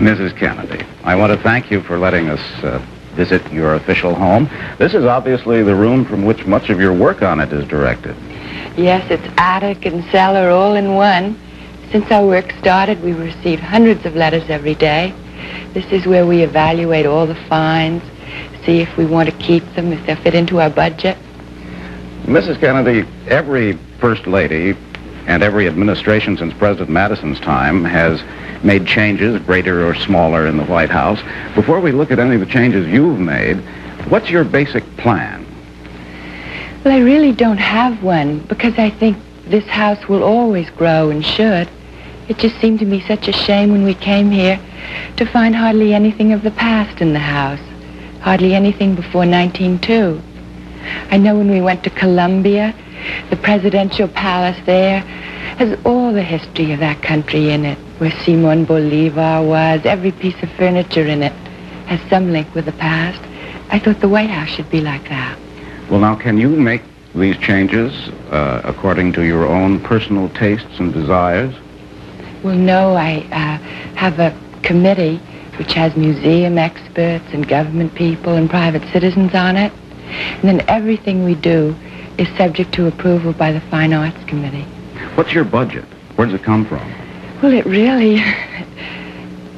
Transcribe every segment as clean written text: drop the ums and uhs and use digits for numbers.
Mrs. Kennedy, I want to thank you for letting us visit your official home. This is obviously the room from which much of your work on it is directed. Yes, it's attic and cellar all in one. Since our work started, we've received hundreds of letters every day. This is where we evaluate all the finds, see if we want to keep them, if they fit into our budget. Mrs. Kennedy, every First Lady and every administration since President Madison's time has made changes, greater or smaller, in the White House. Before we look at any of the changes you've made, what's your basic plan? Well, I really don't have one, because I think this house will always grow and should. It just seemed to me such a shame when we came here to find hardly anything of the past in the house, hardly anything before 1902. I know when we went to Columbia, the presidential palace there has all the history of that country in it, where Simon Bolivar was. Every piece of furniture in it has some link with the past. I thought the White House should be like that. Well, now, can you make these changes according to your own personal tastes and desires? Well, no, I have a committee which has museum experts and government people and private citizens on it. And then everything we do is subject to approval by the Fine Arts Committee. What's your budget? Where does it come from? Well,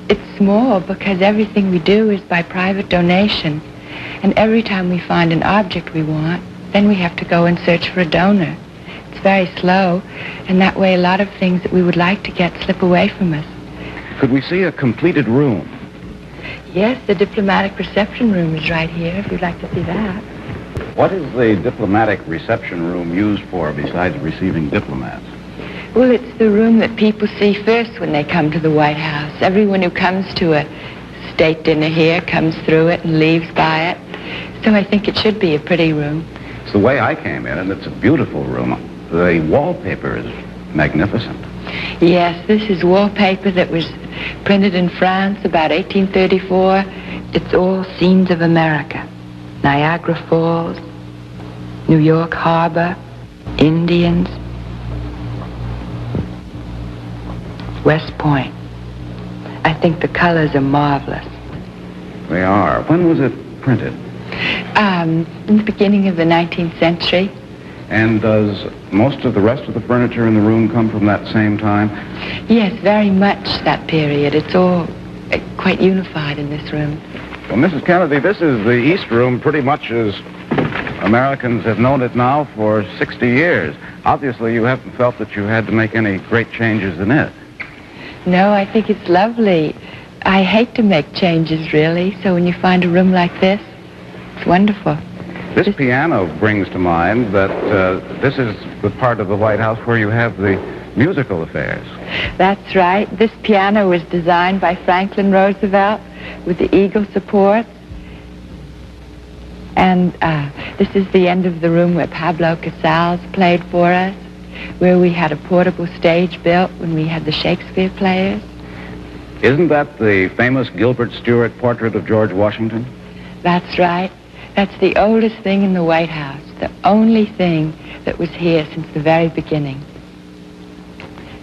it's small, because everything we do is by private donation. And every time we find an object we want, then we have to go and search for a donor. It's very slow, and that way a lot of things that we would like to get slip away from us. Could we see a completed room? Yes, the diplomatic reception room is right here, if you'd like to see that. What is the diplomatic reception room used for besides receiving diplomats? Well, it's the room that people see first when they come to the White House. Everyone who comes to a state dinner here comes through it and leaves by it. So I think it should be a pretty room. It's the way I came in, and it's a beautiful room. The wallpaper is magnificent. Yes, this is wallpaper that was printed in France about 1834. It's all scenes of America. Niagara Falls, New York Harbor, Indians, West Point. I think the colors are marvelous. They are. When was it printed? In the beginning of the 19th century. And does most of the rest of the furniture in the room come from that same time? Yes, very much that period. It's all quite unified in this room. Well, Mrs. Kennedy, this is the East Room pretty much as Americans have known it now for 60 years. Obviously, you haven't felt that you had to make any great changes in it. No, I think it's lovely. I hate to make changes, really, so when you find a room like this, it's wonderful. This piano brings to mind that this is the part of the White House where you have the musical affairs. That's right. This piano was designed by Franklin Roosevelt with the eagle supports. And this is the end of the room where Pablo Casals played for us, where we had a portable stage built when we had the Shakespeare players. Isn't that the famous Gilbert Stuart portrait of George Washington? That's right. That's the oldest thing in the White House, the only thing that was here since the very beginning.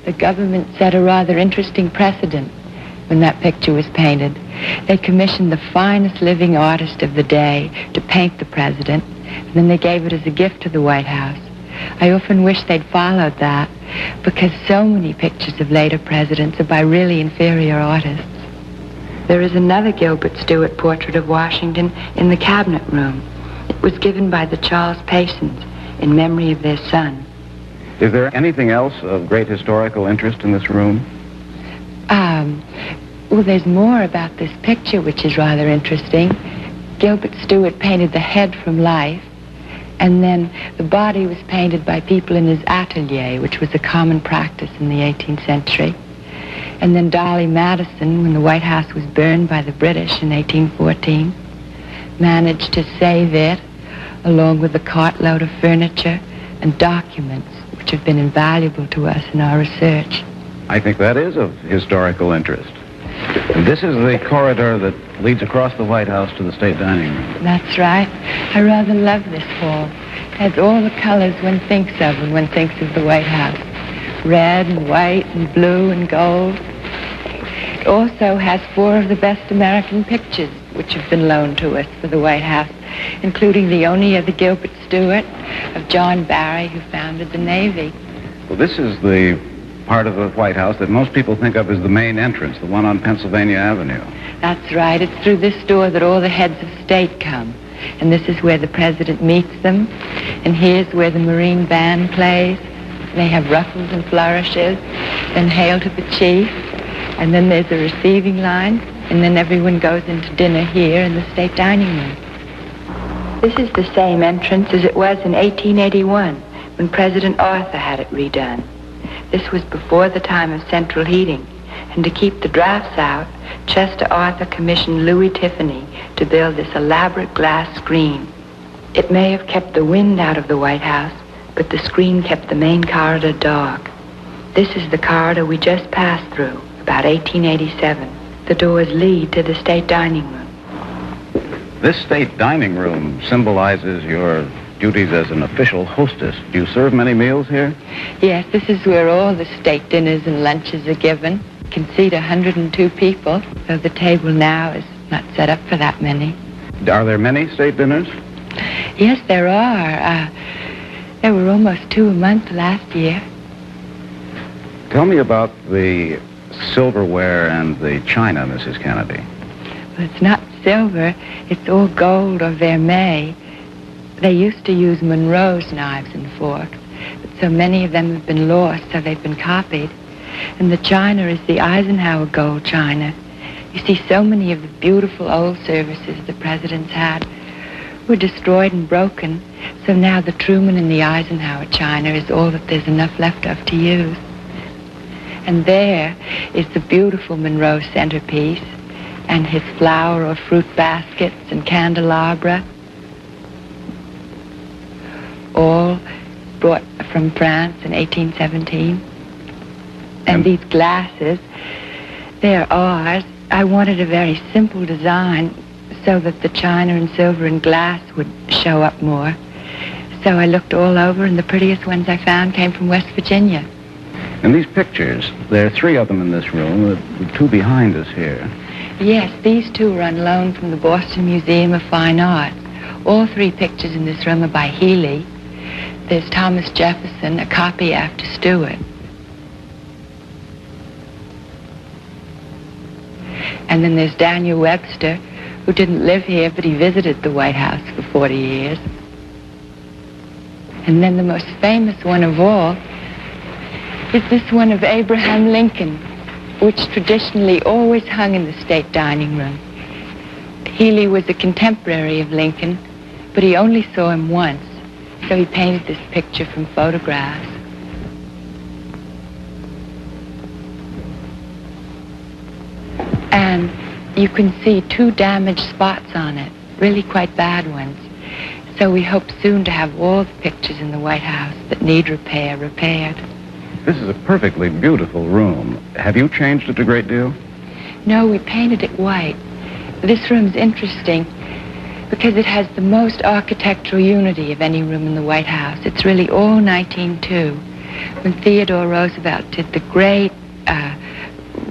The government set a rather interesting precedent when that picture was painted. They commissioned the finest living artist of the day to paint the president, and then they gave it as a gift to the White House. I often wish they'd followed that, because so many pictures of later presidents are by really inferior artists. There is another Gilbert Stuart portrait of Washington in the cabinet room. It was given by the Charles Paysons in memory of their son. Is there anything else of great historical interest in this room? Well, there's more about this picture, which is rather interesting. Gilbert Stuart painted the head from life, and then the body was painted by people in his atelier, which was a common practice in the 18th century. And then Dolly Madison, when the White House was burned by the British in 1814, managed to save it, along with a cartload of furniture and documents, which have been invaluable to us in our research. I think that is of historical interest. And this is the corridor that leads across the White House to the State Dining Room. That's right. I rather love this hall. It has all the colors one thinks of when one thinks of the White House. Red and white and blue and gold. It also has 4 of the best American pictures which have been loaned to us for the White House, including the only of the Gilbert Stuart of John Barry, who founded the Navy. Well, this is the part of the White House that most people think of as the main entrance, the one on Pennsylvania Avenue. That's right. It's through this door that all the heads of state come. And this is where the president meets them. And here's where the Marine Band plays. They have ruffles and flourishes. Then hail to the chief. And then there's a receiving line. And then everyone goes into dinner here in the state dining room. This is the same entrance as it was in 1881 when President Arthur had it redone. This was before the time of central heating. And to keep the drafts out, Chester Arthur commissioned Louis Tiffany to build this elaborate glass screen. It may have kept the wind out of the White House, but the screen kept the main corridor dark. This is the corridor we just passed through, about 1887. The doors lead to the state dining room. This state dining room symbolizes your duties as an official hostess. Do you serve many meals here? Yes, this is where all the state dinners and lunches are given. Can seat 102 people, though the table now is not set up for that many. Are there many state dinners? Yes, there are. There were almost 2 a month last year. Tell me about the silverware and the china, Mrs. Kennedy. Well, it's not silver. It's all gold or vermeil. They used to use Monroe's knives and forks, but so many of them have been lost, so they've been copied. And the china is the Eisenhower gold china. You see, so many of the beautiful old services the presidents had were destroyed and broken, so now the Truman and the Eisenhower china is all that there's enough left of to use. And there is the beautiful Monroe centerpiece and his flower or fruit baskets and candelabra, all brought from France in 1817. And these glasses, they're ours. I wanted a very simple design so that the china and silver and glass would show up more. So I looked all over, and the prettiest ones I found came from West Virginia. And these pictures, there are 3 of them in this room, the 2 behind us here. Yes, these 2 are on loan from the Boston Museum of Fine Arts. All 3 pictures in this room are by Healy. There's Thomas Jefferson, a copy after Stuart. And then there's Daniel Webster, who didn't live here, but he visited the White House for 40 years. And then the most famous one of all is this one of Abraham Lincoln, which traditionally always hung in the state dining room. Healy was a contemporary of Lincoln, but he only saw him once, so he painted this picture from photographs. And you can see 2 damaged spots on it, really quite bad ones. So we hope soon to have all the pictures in the White House that need repair repaired. This is a perfectly beautiful room. Have you changed it a great deal? No, we painted it white. This room's interesting because it has the most architectural unity of any room in the White House. It's really all 1902, when Theodore Roosevelt did the great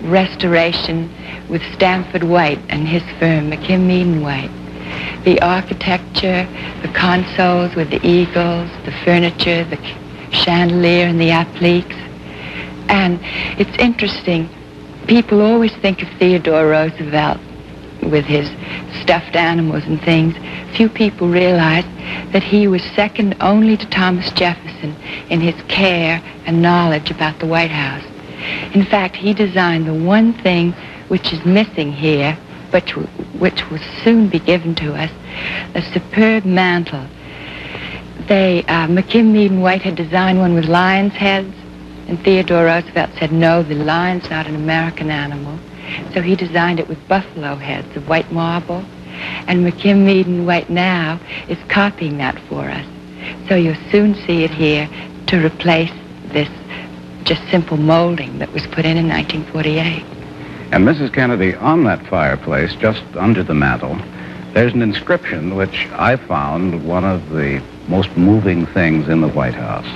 restoration with Stanford White and his firm, McKim White. The architecture, the consoles with the eagles, the furniture, the chandelier and the appliques. And it's interesting, people always think of Theodore Roosevelt with his stuffed animals and things. Few people realize that he was second only to Thomas Jefferson in his care and knowledge about the White House. In fact, he designed the one thing which is missing here, which will soon be given to us, a superb mantle. McKim White had designed one with lion's heads, and Theodore Roosevelt said, no, the lion's not an American animal. So he designed it with buffalo heads of white marble, and McKim White now is copying that for us. So you'll soon see it here to replace this just simple molding that was put in 1948. And Mrs. Kennedy, on that fireplace, just under the mantel, there's an inscription which I found one of the most moving things in the White House.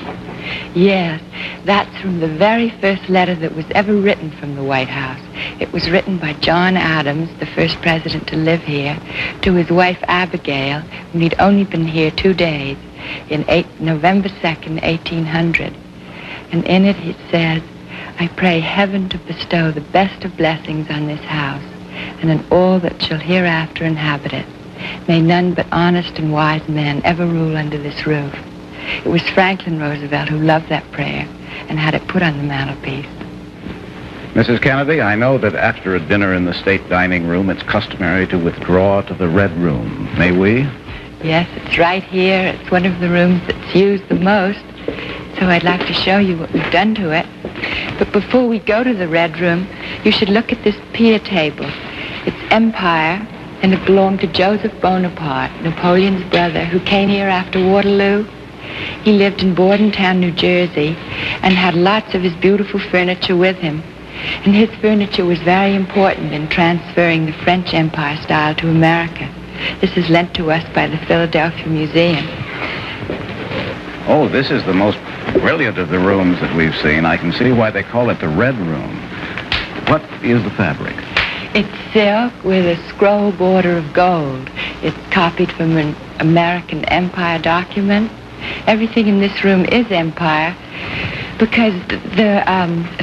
Yes, that's from the very first letter that was ever written from the White House. It was written by John Adams, the first president to live here, to his wife Abigail, when he'd only been here 2 days, in November 2nd, 1800. And in it he says, "I pray heaven to bestow the best of blessings on this house, and on all that shall hereafter inhabit it. May none but honest and wise men ever rule under this roof." It was Franklin Roosevelt who loved that prayer and had it put on the mantelpiece. Mrs. Kennedy, I know that after a dinner in the state dining room, it's customary to withdraw to the Red Room. May we? Yes, it's right here. It's one of the rooms that's used the most. So I'd like to show you what we've done to it. But before we go to the Red Room, you should look at this pier table. It's Empire, and it belonged to Joseph Bonaparte, Napoleon's brother, who came here after Waterloo. He lived in Bordentown, New Jersey, and had lots of his beautiful furniture with him. And his furniture was very important in transferring the French Empire style to America. This is lent to us by the Philadelphia Museum. Oh, this is the most brilliant of the rooms that we've seen. I can see why they call it the Red Room. What is the fabric? It's silk with a scroll border of gold. It's copied from an American Empire document. Everything in this room is Empire because the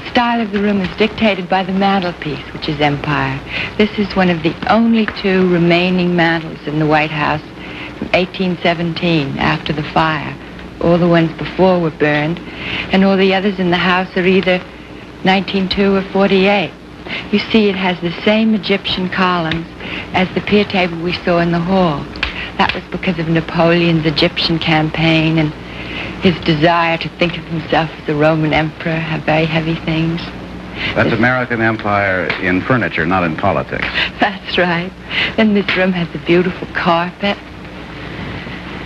style of the room is dictated by the mantelpiece, which is Empire. This is one of the only 2 remaining mantels in the White House from 1817, after the fire. All the ones before were burned, and all the others in the house are either 1902 or 48. You see, it has the same Egyptian columns as the pier table we saw in the hall. That was because of Napoleon's Egyptian campaign and his desire to think of himself as a Roman emperor, have very heavy things. That's American Empire in furniture, not in politics. That's right. Then this room has a beautiful carpet.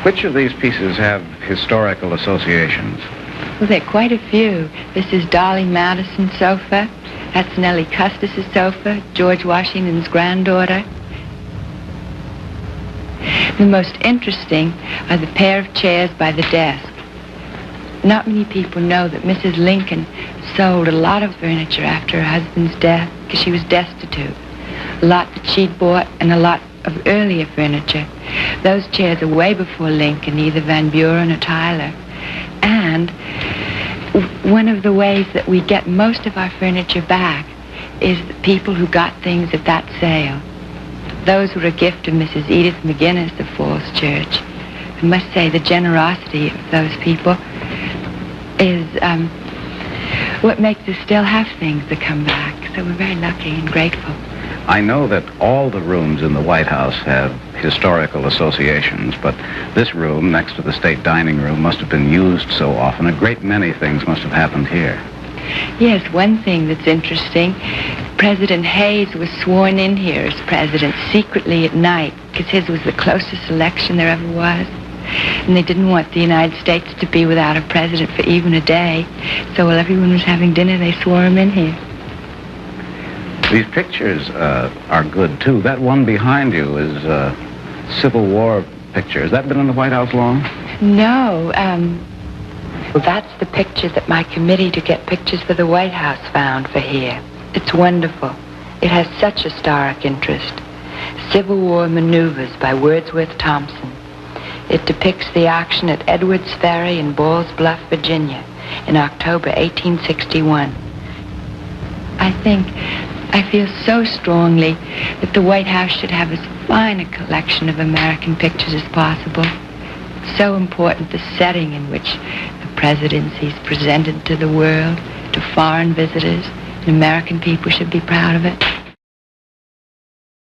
Which of these pieces have historical associations? Well, there are quite a few. This is Dolly Madison's sofa. That's Nellie Custis's sofa, George Washington's granddaughter. The most interesting are the pair of chairs by the desk. Not many people know that Mrs. Lincoln sold a lot of furniture after her husband's death because she was destitute. A lot that she'd bought and a lot of earlier furniture. Those chairs are way before Lincoln, either Van Buren or Tyler. And one of the ways that we get most of our furniture back is the people who got things at that sale. Those were a gift of Mrs. Edith McGinnis of Falls Church. I must say the generosity of those people is what makes us still have things that come back. So we're very lucky and grateful. I know that all the rooms in the White House have historical associations, but this room next to the state dining room must have been used so often. A great many things must have happened here. Yes, one thing that's interesting, President Hayes was sworn in here as president secretly at night because his was the closest election there ever was. And they didn't want the United States to be without a president for even a day. So while everyone was having dinner, they swore him in here. These pictures are good, too. That one behind you is a Civil War picture. Has that been in the White House long? No. Well, that's the picture that my committee to get pictures for the White House found for here. It's wonderful. It has such historic interest. Civil War Maneuvers by Wordsworth Thompson. It depicts the action at Edwards Ferry in Ball's Bluff, Virginia, in October 1861. I feel so strongly that the White House should have as fine a collection of American pictures as possible. It's so important, the setting in which the presidency is presented to the world, to foreign visitors, and American people should be proud of it.